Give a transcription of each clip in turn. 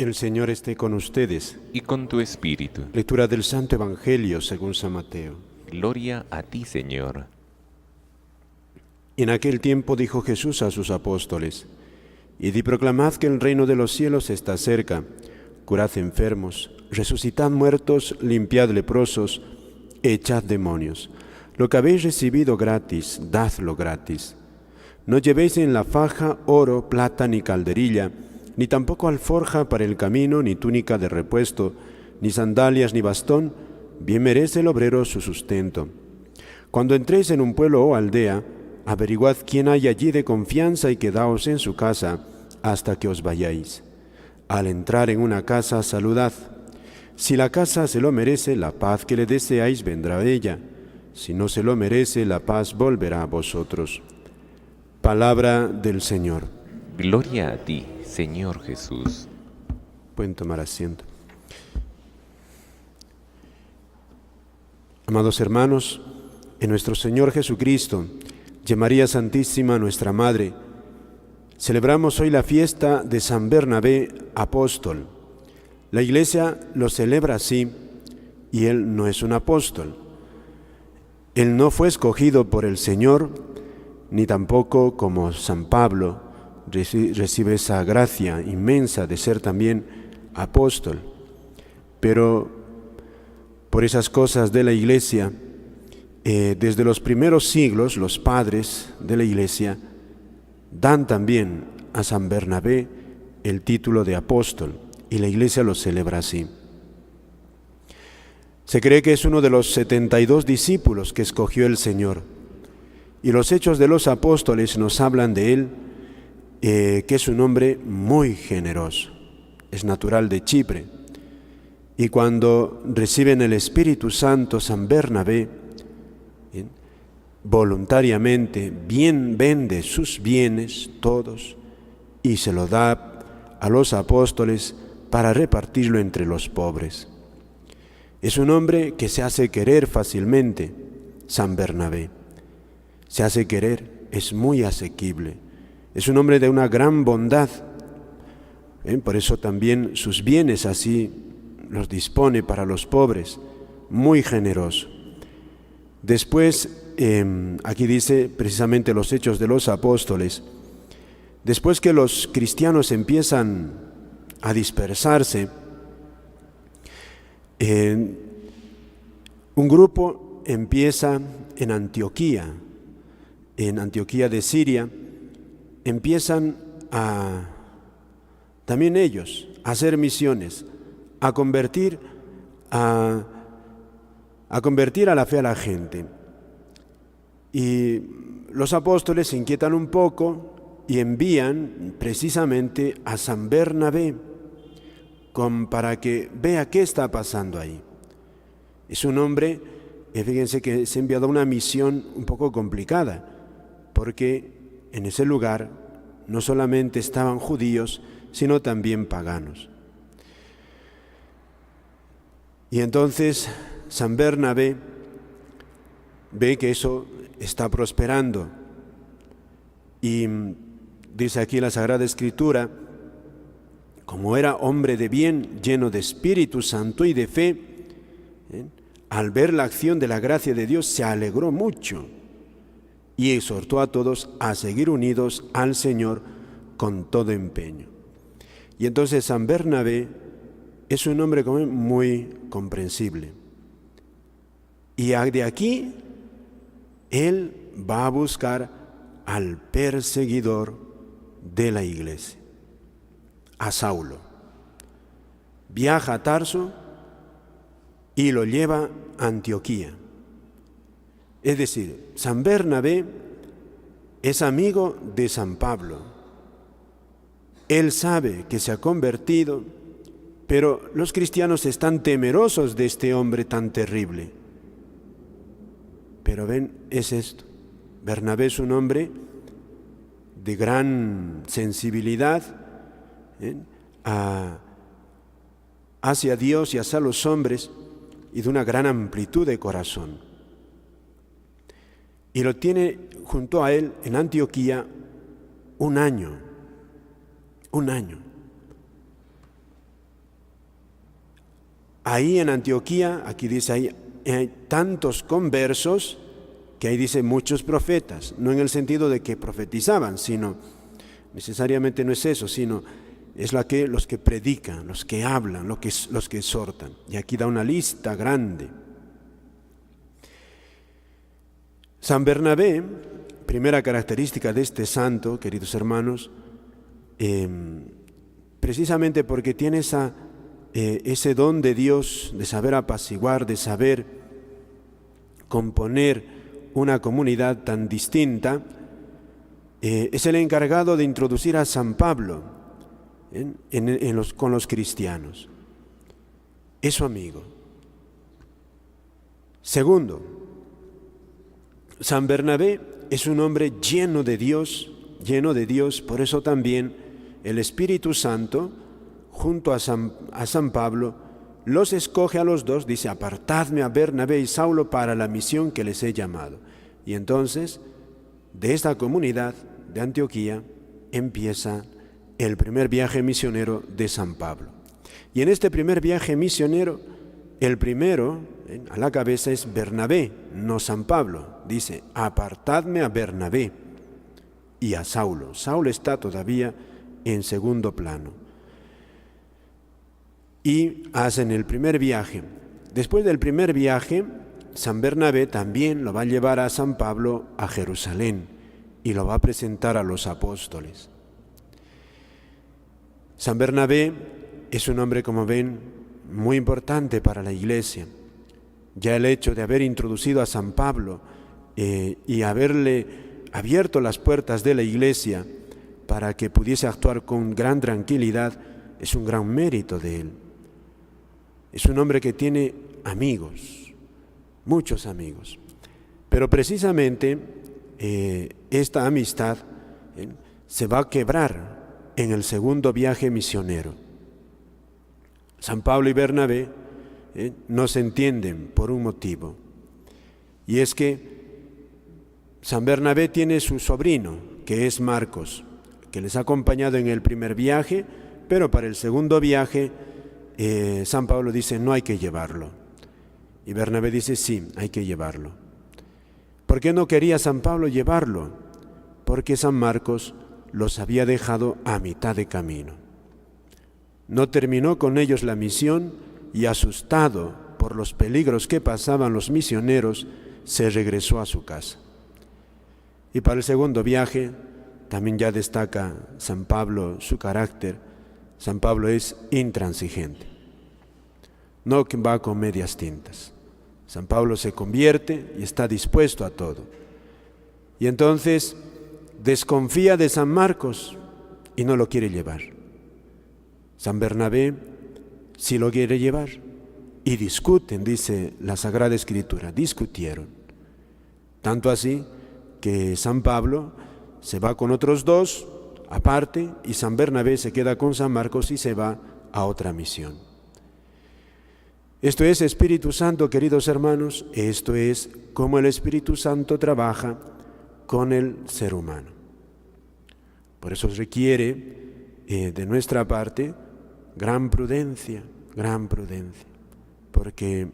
El Señor esté con ustedes. Y con tu espíritu. Lectura del Santo Evangelio según San Mateo. Gloria a ti, Señor. En aquel tiempo dijo Jesús a sus apóstoles: Id y proclamad que el reino de los cielos está cerca. Curad enfermos, resucitad muertos, limpiad leprosos, echad demonios. Lo que habéis recibido gratis, dadlo gratis. No llevéis en la faja oro, plata ni calderilla, ni tampoco alforja para el camino, ni túnica de repuesto, ni sandalias ni bastón. Bien merece el obrero su sustento. Cuando entréis en un pueblo o aldea, averiguad quién hay allí de confianza y quedaos en su casa hasta que os vayáis. Al entrar en una casa, saludad. Si la casa se lo merece, la paz que le deseáis vendrá a ella. Si no se lo merece, la paz volverá a vosotros. Palabra del Señor. Gloria a ti, Señor Jesús. Pueden tomar asiento. Amados hermanos, en nuestro Señor Jesucristo y María Santísima, nuestra Madre, celebramos hoy la fiesta de San Bernabé, apóstol. La Iglesia lo celebra así, y él no es un apóstol. Él no fue escogido por el Señor, ni tampoco como San Pablo recibe esa gracia inmensa de ser también apóstol. Pero por esas cosas de la Iglesia, desde los primeros siglos, los padres de la Iglesia dan también a San Bernabé el título de apóstol, y la Iglesia lo celebra así. Se cree que es uno de los 72 discípulos que escogió el Señor, y los Hechos de los Apóstoles nos hablan de él, que es un hombre muy generoso, es natural de Chipre, y cuando reciben el Espíritu Santo, San Bernabé, voluntariamente vende sus bienes todos y se lo da a los apóstoles para repartirlo entre los pobres. Es un hombre que se hace querer fácilmente, San Bernabé. Se hace querer, es muy asequible. Es un hombre de una gran bondad. Por eso también sus bienes así los dispone para los pobres, muy generoso. Después, aquí dice precisamente los Hechos de los Apóstoles, después que los cristianos empiezan a dispersarse, un grupo empieza en Antioquía de Siria, empiezan también ellos a hacer misiones, a convertir a la fe a la gente. Y los apóstoles se inquietan un poco y envían precisamente a San Bernabé para que vea qué está pasando ahí. Es un hombre, fíjense que se ha enviado a una misión un poco complicada, porque en ese lugar no solamente estaban judíos, sino también paganos. Y entonces San Bernabé ve que eso está prosperando y dice aquí la Sagrada Escritura, como era hombre de bien, lleno de Espíritu Santo y de fe, al ver la acción de la gracia de Dios se alegró mucho y exhortó a todos a seguir unidos al Señor con todo empeño. Y entonces San Bernabé es un hombre muy comprensible. Y de aquí él va a buscar al perseguidor de la Iglesia, a Saulo. Viaja a Tarso y lo lleva a Antioquía. Es decir, San Bernabé es amigo de San Pablo. Él sabe que se ha convertido, pero los cristianos están temerosos de este hombre tan terrible. Pero ven, es esto. Bernabé es un hombre de gran sensibilidad hacia Dios y hacia los hombres y de una gran amplitud de corazón. Y lo tiene junto a él en Antioquía un año. ahí en Antioquía, aquí dice, hay tantos conversos, que ahí dice muchos profetas, no en el sentido de que profetizaban, sino, necesariamente no es eso, sino es los que predican, los que hablan, los que exhortan. Y aquí da una lista grande. San Bernabé, primera característica de este santo, queridos hermanos, precisamente porque tiene ese don de Dios de saber apaciguar, de saber componer una comunidad tan distinta, es el encargado de introducir a San Pablo con los cristianos. Es su amigo. Segundo, San Bernabé es un hombre lleno de Dios, por eso también el Espíritu Santo, junto a San Pablo, los escoge a los dos, dice, apartadme a Bernabé y Saulo para la misión que les he llamado. Y entonces, de esta comunidad de Antioquía, empieza el primer viaje misionero de San Pablo. Y en este primer viaje misionero, el primero a la cabeza es Bernabé, no San Pablo. Dice, apartadme a Bernabé y a Saulo. Saulo está todavía en segundo plano. Y hacen el primer viaje. Después del primer viaje, San Bernabé también lo va a llevar a San Pablo a Jerusalén y lo va a presentar a los apóstoles. San Bernabé es un hombre, como ven, muy importante para la Iglesia. Ya el hecho de haber introducido a San Pablo y haberle abierto las puertas de la Iglesia para que pudiese actuar con gran tranquilidad es un gran mérito de él. Es un hombre que tiene amigos, muchos amigos. Pero precisamente esta amistad se va a quebrar en el segundo viaje misionero. San Pablo y Bernabé no se entienden por un motivo, y es que San Bernabé tiene su sobrino, que es Marcos, que les ha acompañado en el primer viaje, pero para el segundo viaje San Pablo dice no hay que llevarlo, y Bernabé dice sí, hay que llevarlo. ¿Por qué no quería San Pablo llevarlo? Porque San Marcos los había dejado a mitad de camino. No terminó con ellos la misión y, asustado por los peligros que pasaban los misioneros, se regresó a su casa. Y para el segundo viaje también ya destaca San Pablo su carácter. San Pablo es intransigente, no va con medias tintas. San Pablo se convierte y está dispuesto a todo. Y entonces desconfía de San Marcos y no lo quiere llevar. San Bernabé sí lo quiere llevar y discuten, dice la Sagrada Escritura, discutieron. Tanto así que San Pablo se va con otros dos aparte y San Bernabé se queda con San Marcos y se va a otra misión. Esto es Espíritu Santo, queridos hermanos, esto es cómo el Espíritu Santo trabaja con el ser humano. Por eso requiere de nuestra parte gran prudencia, porque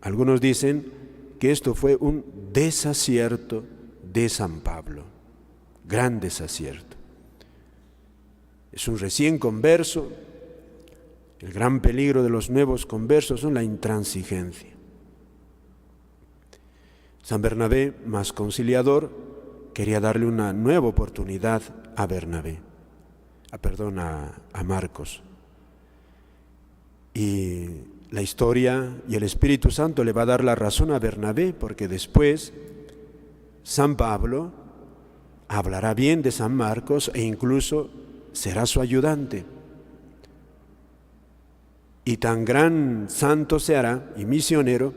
algunos dicen que esto fue un desacierto de San Pablo, gran desacierto. Es un recién converso. El gran peligro de los nuevos conversos son la intransigencia. San Bernabé, más conciliador, quería darle una nueva oportunidad a Marcos. Y la historia y el Espíritu Santo le va a dar la razón a Bernabé, porque después San Pablo hablará bien de San Marcos e incluso será su ayudante. Y tan gran santo se hará y misionero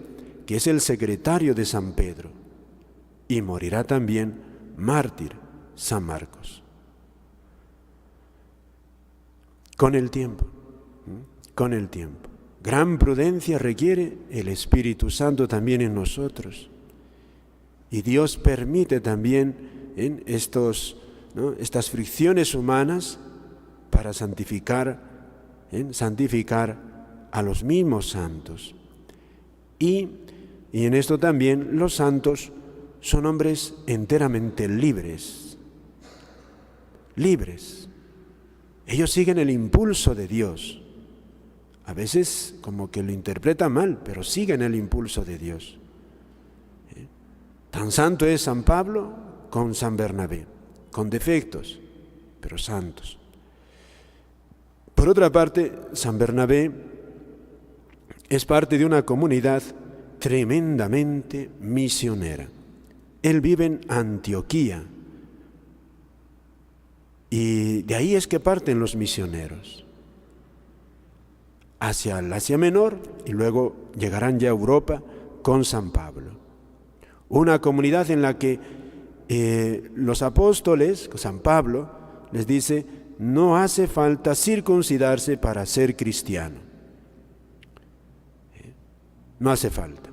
que es el secretario de San Pedro, y morirá también mártir San Marcos. Con el tiempo. Gran prudencia requiere el Espíritu Santo también en nosotros. Y Dios permite también estas fricciones humanas para santificar a los mismos santos. Y en esto también los santos son hombres enteramente libres. Libres. Ellos siguen el impulso de Dios. A veces como que lo interpretan mal, pero siguen el impulso de Dios. Tan santo es San Pablo con San Bernabé, con defectos, pero santos. Por otra parte, San Bernabé es parte de una comunidad tremendamente misionera. Él vive en Antioquía y de ahí es que parten los misioneros hacia el Asia Menor y luego llegarán ya a Europa con San Pablo. Una comunidad en la que los apóstoles, San Pablo, les dice, no hace falta circuncidarse para ser cristiano. No hace falta.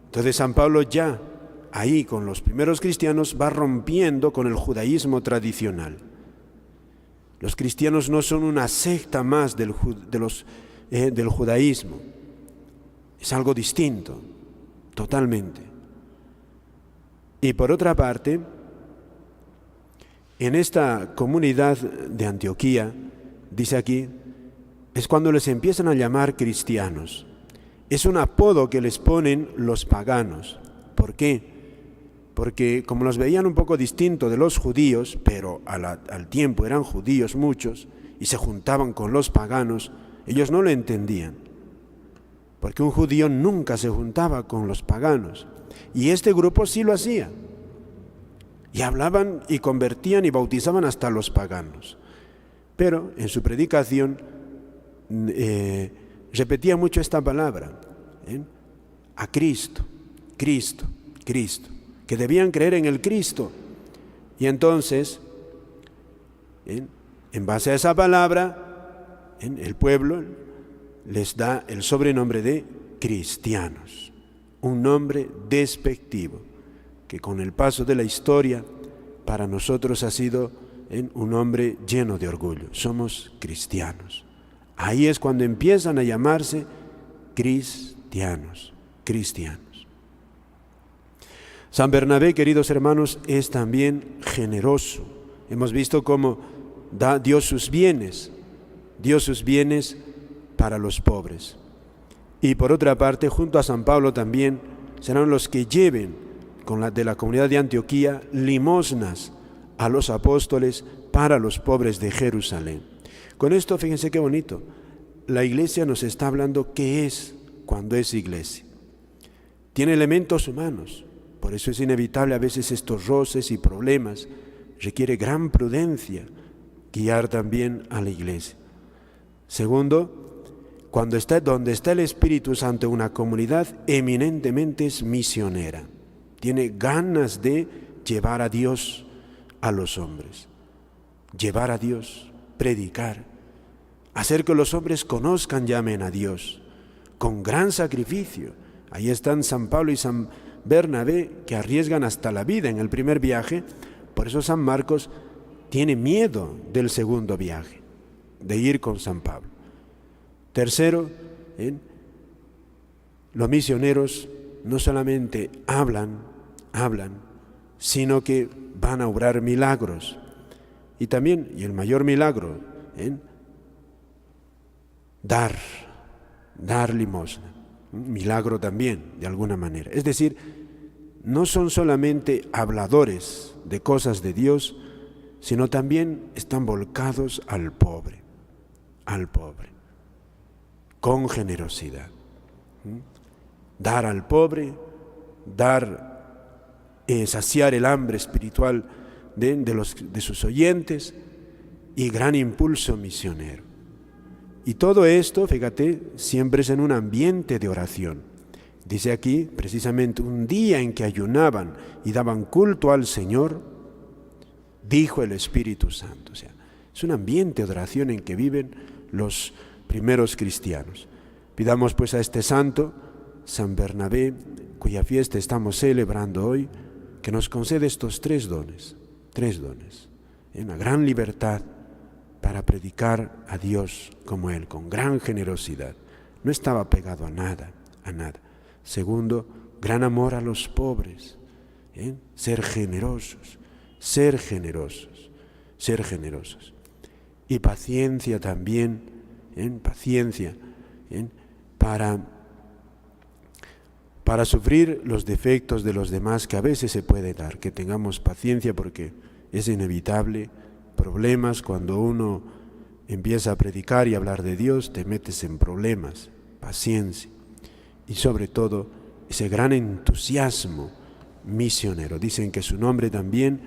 Entonces San Pablo ya ahí con los primeros cristianos va rompiendo con el judaísmo tradicional. Los cristianos no son una secta más del judaísmo. Es algo distinto, totalmente. Y por otra parte, en esta comunidad de Antioquía, dice aquí, es cuando les empiezan a llamar cristianos. Es un apodo que les ponen los paganos. ¿Por qué? Porque como los veían un poco distinto de los judíos, pero al tiempo eran judíos muchos, y se juntaban con los paganos, ellos no lo entendían. Porque un judío nunca se juntaba con los paganos. Y este grupo sí lo hacía. Y hablaban y convertían y bautizaban hasta los paganos. Pero en su predicación repetía mucho esta palabra, a Cristo, Cristo, Cristo, que debían creer en el Cristo. Y entonces, en base a esa palabra, el pueblo les da el sobrenombre de cristianos, un nombre despectivo, que con el paso de la historia para nosotros ha sido un nombre lleno de orgullo. Somos cristianos. Ahí es cuando empiezan a llamarse cristianos, cristianos. San Bernabé, queridos hermanos, es también generoso. Hemos visto cómo dio sus bienes para los pobres. Y por otra parte, junto a San Pablo también serán los que lleven de la comunidad de Antioquía limosnas a los apóstoles para los pobres de Jerusalén. Con esto, fíjense qué bonito, la iglesia nos está hablando qué es cuando es iglesia. Tiene elementos humanos, por eso es inevitable a veces estos roces y problemas. Requiere gran prudencia guiar también a la iglesia. Segundo, donde está el Espíritu Santo, una comunidad eminentemente es misionera. Tiene ganas de llevar a Dios a los hombres. Llevar a Dios, predicar, hacer que los hombres conozcan y amen a Dios, con gran sacrificio. Ahí están San Pablo y San Bernabé, que arriesgan hasta la vida en el primer viaje. Por eso San Marcos tiene miedo del segundo viaje, de ir con San Pablo. Tercero, los misioneros no solamente hablan, sino que van a obrar milagros. Y también, y el mayor milagro, dar limosna. Un milagro también, de alguna manera. Es decir, no son solamente habladores de cosas de Dios, sino también están volcados al pobre, con generosidad. Dar al pobre, saciar el hambre espiritual de sus oyentes y gran impulso misionero. Y todo esto, fíjate, siempre es en un ambiente de oración. Dice aquí, precisamente, un día en que ayunaban y daban culto al Señor, dijo el Espíritu Santo. O sea, es un ambiente de oración en que viven los primeros cristianos. Pidamos pues a este santo, San Bernabé, cuya fiesta estamos celebrando hoy, que nos concede estos tres dones, una gran libertad para predicar a Dios como Él, con gran generosidad, no estaba pegado a nada, a nada. Segundo, gran amor a los pobres, ser generosos, ser generosos, ser generosos. Y paciencia también, paciencia, para sufrir los defectos de los demás, que a veces se puede dar, que tengamos paciencia porque es inevitable. Problemas, cuando uno empieza a predicar y hablar de Dios, te metes en problemas, paciencia. Y sobre todo, ese gran entusiasmo misionero. Dicen que su nombre también,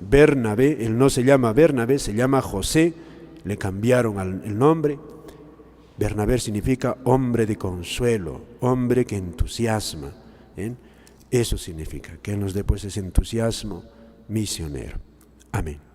Bernabé, él no se llama Bernabé, se llama José, le cambiaron el nombre. Bernabé significa hombre de consuelo, hombre que entusiasma. Eso significa, que Él nos dé pues ese entusiasmo misionero. Amén.